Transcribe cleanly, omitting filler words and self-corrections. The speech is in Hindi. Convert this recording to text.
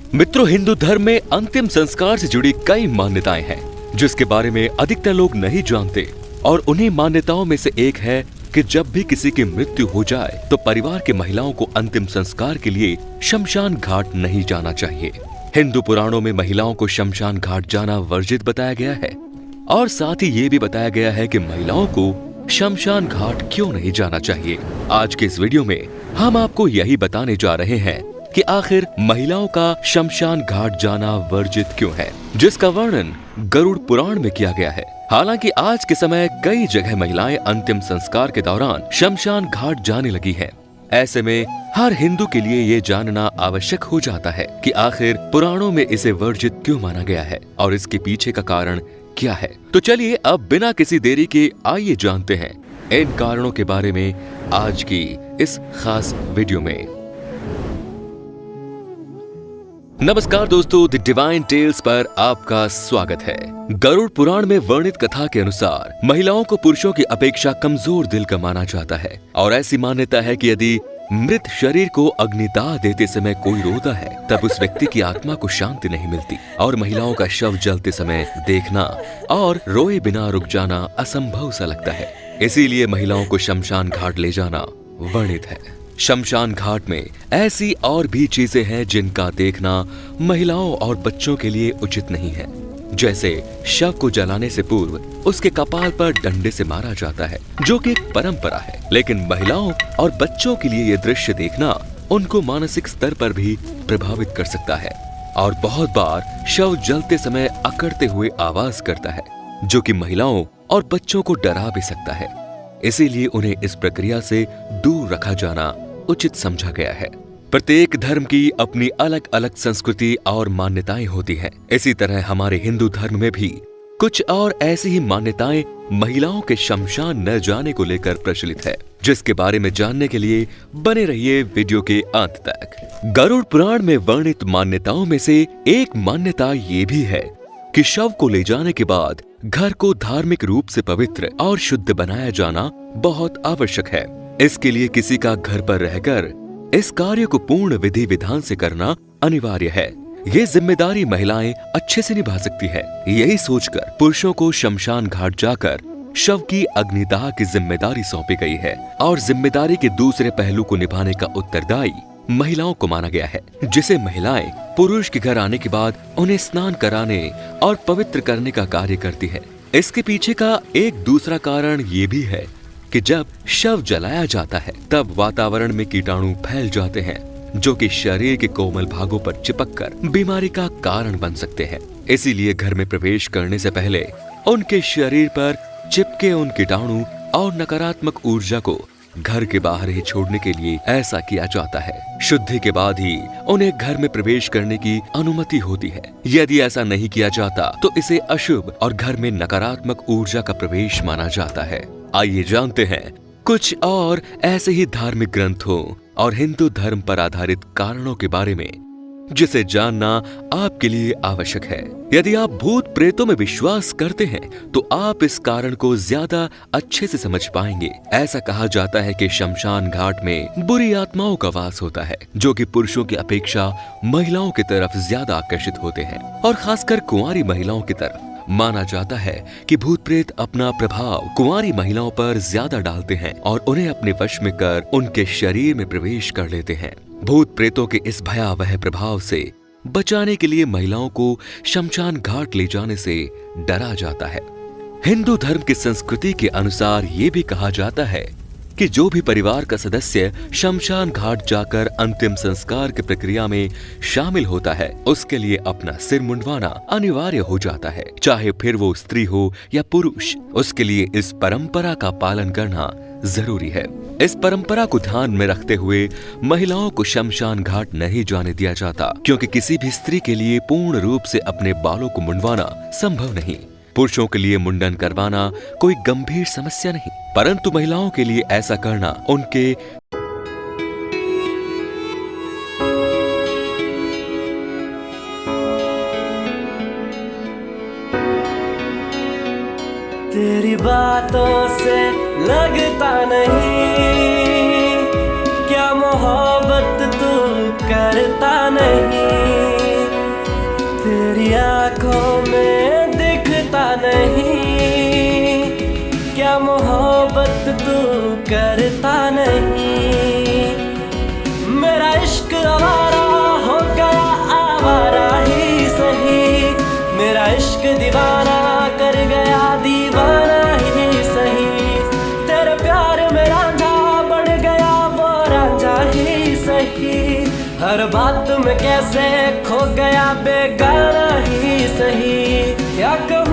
मित्रों, हिंदू धर्म में अंतिम संस्कार से जुड़ी कई मान्यताएं हैं जिसके बारे में अधिकतर लोग नहीं जानते। और उन्हीं मान्यताओं में से एक है कि जब भी किसी की मृत्यु हो जाए तो परिवार की महिलाओं को अंतिम संस्कार के लिए शमशान घाट नहीं जाना चाहिए। हिंदू पुराणों में महिलाओं को शमशान घाट जाना वर्जित बताया गया है और साथ ही ये भी बताया गया है कि महिलाओं को शमशान घाट क्यों नहीं जाना चाहिए। आज के इस वीडियो में हम आपको यही बताने जा रहे हैं कि आखिर महिलाओं का शमशान घाट जाना वर्जित क्यों है, जिसका वर्णन गरुड़ पुराण में किया गया है। हालांकि आज के समय कई जगह महिलाएं अंतिम संस्कार के दौरान शमशान घाट जाने लगी हैं। ऐसे में हर हिंदू के लिए ये जानना आवश्यक हो जाता है कि आखिर पुराणों में इसे वर्जित क्यों माना गया है और इसके पीछे का कारण क्या है। तो चलिए अब बिना किसी देरी के आइए जानते हैं इन कारणों के बारे में आज की इस खास वीडियो में। नमस्कार दोस्तों, द डिवाइन टेल्स पर आपका स्वागत है। गरुड़ पुराण में वर्णित कथा के अनुसार महिलाओं को पुरुषों की अपेक्षा कमजोर दिल का माना जाता है और ऐसी मान्यता है कि यदि मृत शरीर को अग्निदाह देते समय कोई रोता है तब उस व्यक्ति की आत्मा को शांति नहीं मिलती और महिलाओं का शव जलते समय देखना और रोए बिना रुक जाना असंभव सा लगता है। इसीलिए महिलाओं को शमशान घाट ले जाना वर्णित है। शमशान घाट में ऐसी और भी चीजें हैं जिनका देखना महिलाओं और बच्चों के लिए उचित नहीं है। जैसे शव को जलाने से पूर्व उसके कपाल पर डंडे से मारा जाता है, जो कि एक परंपरा है। लेकिन महिलाओं और बच्चों के लिए ये दृश्य देखना उनको मानसिक स्तर पर भी प्रभावित कर सकता है और बहुत बार शव जलते समय अकड़ते हुए आवाज करता है, जो कि महिलाओं और बच्चों को डरा भी सकता है। इसीलिए उन्हें इस प्रक्रिया से दूर रखा जाना उचित समझा गया है। प्रत्येक धर्म की अपनी अलग अलग संस्कृति और मान्यताएं होती हैं। इसी तरह हमारे हिंदू धर्म में भी कुछ और ऐसी ही मान्यताएं महिलाओं के शमशान न जाने को लेकर प्रचलित है, जिसके बारे में जानने के लिए बने रहिए वीडियो के अंत तक। गरुड़ पुराण में वर्णित मान्यताओं में से एक मान्यता ये भी है कि शव को ले जाने के बाद घर को धार्मिक रूप से पवित्र और शुद्ध बनाया जाना बहुत आवश्यक है। इसके लिए किसी का घर पर रहकर इस कार्य को पूर्ण विधि विधान से करना अनिवार्य है। ये जिम्मेदारी महिलाएं अच्छे से निभा सकती है। यही सोचकर पुरुषों को शमशान घाट जाकर शव की अग्निदाह की जिम्मेदारी सौंपी गई है और जिम्मेदारी के दूसरे पहलू को निभाने का उत्तरदायी महिलाओं को माना गया है, जिसे महिलाएं पुरुष के घर आने के बाद उन्हें स्नान कराने और पवित्र करने का कार्य करती है। इसके पीछे का एक दूसरा कारण ये भी है कि जब शव जलाया जाता है तब वातावरण में कीटाणु फैल जाते हैं, जो कि शरीर के कोमल भागों पर चिपककर बीमारी का कारण बन सकते हैं। इसीलिए घर में प्रवेश करने से पहले उनके शरीर पर चिपके उन कीटाणु और नकारात्मक ऊर्जा को घर के बाहर ही छोड़ने के लिए ऐसा किया जाता है। शुद्धि के बाद ही उन्हें घर में प्रवेश करने की अनुमति होती है। यदि ऐसा नहीं किया जाता तो इसे अशुभ और घर में नकारात्मक ऊर्जा का प्रवेश माना जाता है। आइए जानते हैं कुछ और ऐसे ही धार्मिक ग्रंथों और हिंदू धर्म पर आधारित कारणों के बारे में, जिसे जानना आपके लिए आवश्यक है। यदि आप भूत प्रेतों में विश्वास करते हैं तो आप इस कारण को ज्यादा अच्छे से समझ पाएंगे। ऐसा कहा जाता है कि शमशान घाट में बुरी आत्माओं का वास होता है, जो कि पुरुषों की अपेक्षा महिलाओं की तरफ ज्यादा आकर्षित होते हैं और खासकर कुंवारी महिलाओं की तरफ। माना जाता है कि भूत प्रेत अपना प्रभाव कुंवारी महिलाओं पर ज्यादा डालते हैं और उन्हें अपने वश में कर उनके शरीर में प्रवेश कर लेते हैं। भूत प्रेतों के इस भयावह प्रभाव से बचाने के लिए महिलाओं को शमशान घाट ले जाने से डरा जाता है। हिंदू धर्म की संस्कृति के अनुसार ये भी कहा जाता है कि जो भी परिवार का सदस्य शमशान घाट जाकर अंतिम संस्कार की प्रक्रिया में शामिल होता है, उसके लिए अपना सिर मुंडवाना अनिवार्य हो जाता है, चाहे फिर वो स्त्री हो या पुरुष। उसके लिए इस परंपरा का पालन करना जरूरी है। इस परंपरा को ध्यान में रखते हुए महिलाओं को शमशान घाट नहीं जाने दिया जाता, क्योंकि किसी भी स्त्री के लिए पूर्ण रूप से अपने बालों को मुंडवाना संभव नहीं। पुरुषों के लिए मुंडन करवाना कोई गंभीर समस्या नहीं, परंतु महिलाओं के लिए ऐसा करना उनके तेरी बातों से लगता नहीं, क्या मोहब्बत तू करता नहीं। करता नहीं। मेरा इश्क आवारा हो गया, आवारा ही सही। मेरा इश्क दीवाना कर गया, दीवाना ही सही। तेरे प्यार में रांझा बन गया, वो रांझा ही सही। हर बात में कैसे खो गया, बेगाना ही सही। क्या कहूँ